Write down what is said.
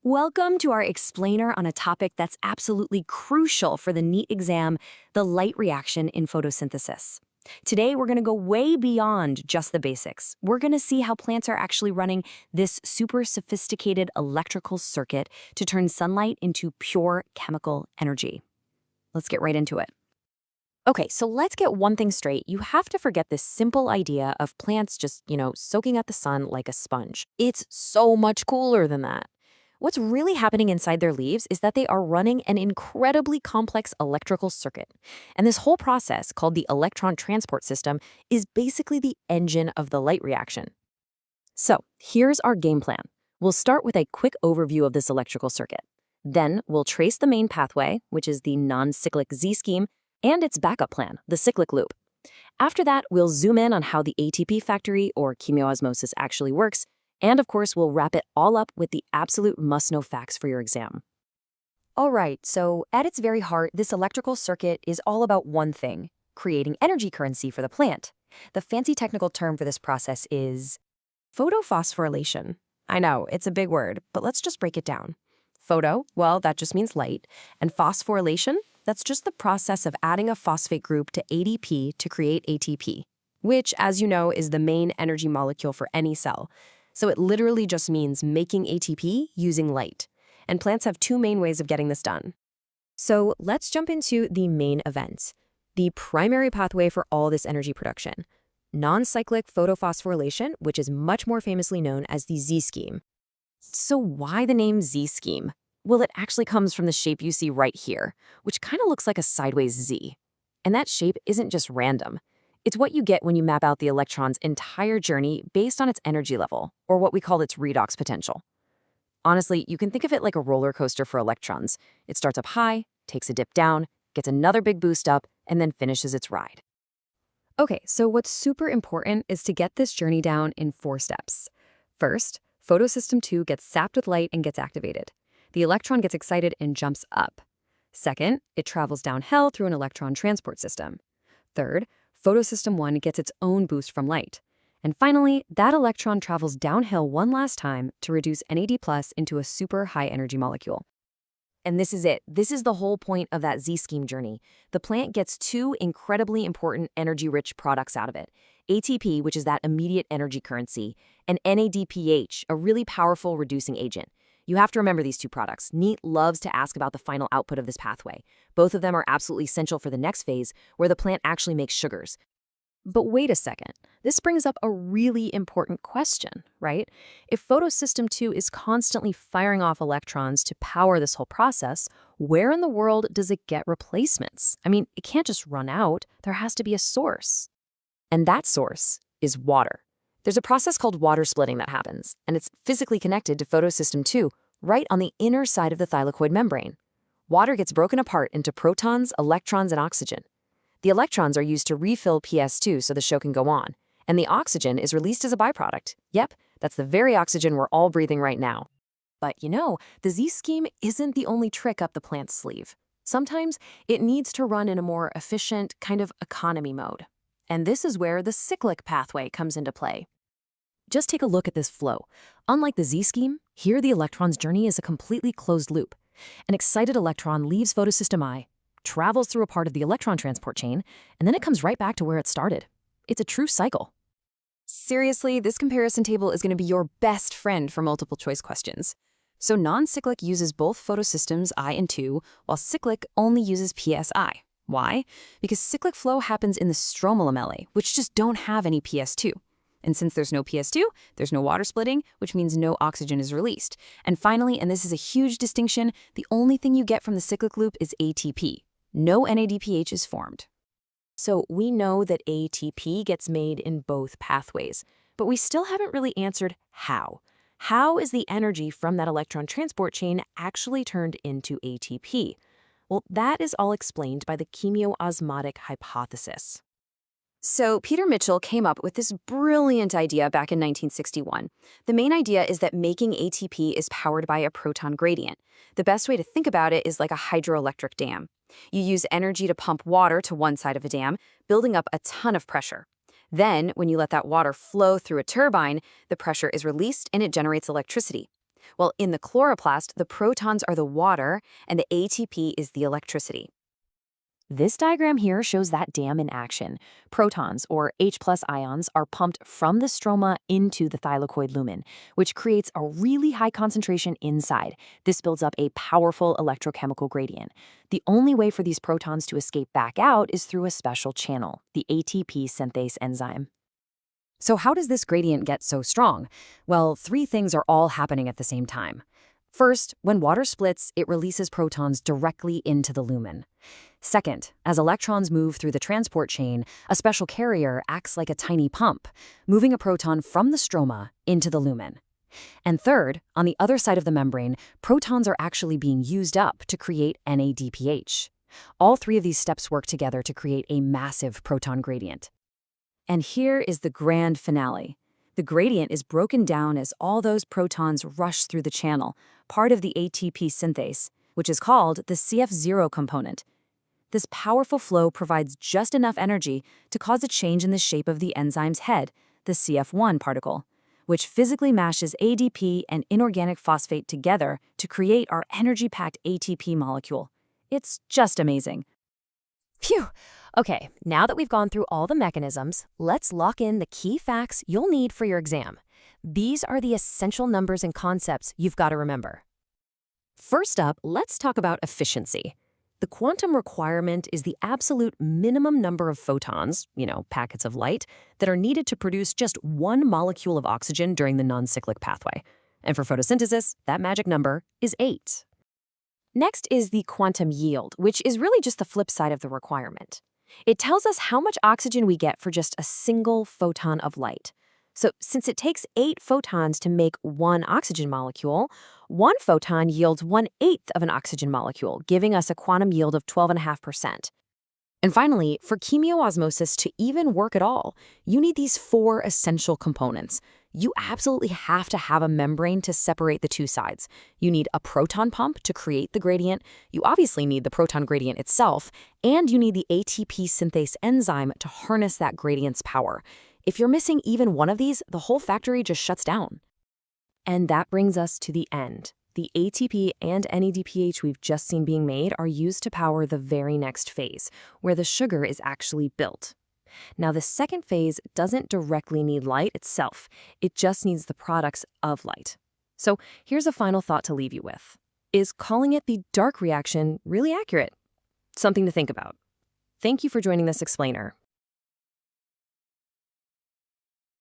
Welcome to our explainer on a topic that's absolutely crucial for the NEET exam, the light reaction in photosynthesis. Today, we're going to go way beyond just the basics. We're going to see how plants are actually running this super sophisticated electrical circuit to turn sunlight into pure chemical energy. Let's get right into it. Okay, so let's get one thing straight. You have to forget this simple idea of plants just, soaking up the sun like a sponge. It's so much cooler than that. What's really happening inside their leaves is that they are running an incredibly complex electrical circuit. And this whole process, called the electron transport system, is basically the engine of the light reaction. So here's our game plan. We'll start with a quick overview of this electrical circuit. Then we'll trace the main pathway, which is the non-cyclic Z-scheme, and its backup plan, the cyclic loop. After that, we'll zoom in on how the ATP factory, or chemiosmosis, actually works. And of course, we'll wrap it all up with the absolute must-know facts for your exam. All right, so at its very heart, this electrical circuit is all about one thing: creating energy currency for the plant. The fancy technical term for this process is photophosphorylation. I know, it's a big word, but let's just break it down. Photo, well, that just means light, and phosphorylation, that's just the process of adding a phosphate group to ADP to create ATP, which, as you know, is the main energy molecule for any cell. So it literally just means making ATP using light. And plants have two main ways of getting this done. So let's jump into the main event, the primary pathway for all this energy production: non-cyclic photophosphorylation, which is much more famously known as the Z-scheme. So why the name Z-scheme? Well, it actually comes from the shape you see right here, which kind of looks like a sideways Z. And that shape isn't just random. It's what you get when you map out the electron's entire journey based on its energy level, or what we call its redox potential. Honestly, you can think of it like a roller coaster for electrons. It starts up high, takes a dip down, gets another big boost up, and then finishes its ride. Okay, so what's super important is to get this journey down in 4 steps. First, photosystem 2 gets sapped with light and gets activated. The electron gets excited and jumps up. Second, it travels downhill through an electron transport system. Third, photosystem 1 gets its own boost from light. And finally, that electron travels downhill one last time to reduce NAD+ into a super high-energy molecule. And this is it. This is the whole point of that Z-scheme journey. The plant gets 2 incredibly important energy-rich products out of it: ATP, which is that immediate energy currency, and NADPH, a really powerful reducing agent. You have to remember these 2 products. NEET loves to ask about the final output of this pathway. Both of them are absolutely essential for the next phase, where the plant actually makes sugars. But wait a second. This brings up a really important question, right? If photosystem 2 is constantly firing off electrons to power this whole process, where in the world does it get replacements? I mean, it can't just run out. There has to be a source. And that source is water. There's a process called water splitting that happens, and it's physically connected to photosystem 2, right on the inner side of the thylakoid membrane. Water gets broken apart into protons, electrons, and oxygen. The electrons are used to refill PS2 so the show can go on, and the oxygen is released as a byproduct. Yep, that's the very oxygen we're all breathing right now. But the Z-scheme isn't the only trick up the plant's sleeve. Sometimes it needs to run in a more efficient kind of economy mode. And this is where the cyclic pathway comes into play. Just take a look at this flow. Unlike the Z-scheme, here the electron's journey is a completely closed loop. An excited electron leaves photosystem I, travels through a part of the electron transport chain, and then it comes right back to where it started. It's a true cycle. Seriously, this comparison table is going to be your best friend for multiple choice questions. So non-cyclic uses both photosystems I and II, while cyclic only uses PSI. Why? Because cyclic flow happens in the stromal lamellae, which just don't have any PS2. And since there's no PS2, there's no water splitting, which means no oxygen is released. And finally, and this is a huge distinction, the only thing you get from the cyclic loop is ATP. No NADPH is formed. So we know that ATP gets made in both pathways, but we still haven't really answered how. How is the energy from that electron transport chain actually turned into ATP? Well, that is all explained by the chemiosmotic hypothesis. So Peter Mitchell came up with this brilliant idea back in 1961. The main idea is that making ATP is powered by a proton gradient. The best way to think about it is like a hydroelectric dam. You use energy to pump water to one side of a dam, building up a ton of pressure. Then, when you let that water flow through a turbine, the pressure is released and it generates electricity. Well, in the chloroplast, the protons are the water and the ATP is the electricity. This diagram here shows that dam in action. Protons, or H+ ions, are pumped from the stroma into the thylakoid lumen, which creates a really high concentration inside. This builds up a powerful electrochemical gradient. The only way for these protons to escape back out is through a special channel, the ATP synthase enzyme. So how does this gradient get so strong? Well, three things are all happening at the same time. First, when water splits, it releases protons directly into the lumen. Second, as electrons move through the transport chain, a special carrier acts like a tiny pump, moving a proton from the stroma into the lumen. And third, on the other side of the membrane, protons are actually being used up to create NADPH. All three of these steps work together to create a massive proton gradient. And here is the grand finale. The gradient is broken down as all those protons rush through the channel, part of the ATP synthase, which is called the CF0 component. This powerful flow provides just enough energy to cause a change in the shape of the enzyme's head, the CF1 particle, which physically mashes ADP and inorganic phosphate together to create our energy-packed ATP molecule. It's just amazing. Phew! Okay, now that we've gone through all the mechanisms, let's lock in the key facts you'll need for your exam. These are the essential numbers and concepts you've got to remember. First up, let's talk about efficiency. The quantum requirement is the absolute minimum number of photons, packets of light, that are needed to produce just one molecule of oxygen during the non-cyclic pathway. And for photosynthesis, that magic number is 8. Next is the quantum yield, which is really just the flip side of the requirement. It tells us how much oxygen we get for just a single photon of light. So since it takes 8 photons to make one oxygen molecule, one photon yields 1/8 of an oxygen molecule, giving us a quantum yield of 12.5%. And finally, for chemiosmosis to even work at all, you need these 4 essential components. You absolutely have to have a membrane to separate the two sides. You need a proton pump to create the gradient. You obviously need the proton gradient itself, and you need the ATP synthase enzyme to harness that gradient's power. If you're missing even one of these, the whole factory just shuts down. And that brings us to the end. The ATP and NADPH we've just seen being made are used to power the very next phase, where the sugar is actually built. Now, the second phase doesn't directly need light itself. It just needs the products of light. So here's a final thought to leave you with. Is calling it the dark reaction really accurate? Something to think about. Thank you for joining this explainer.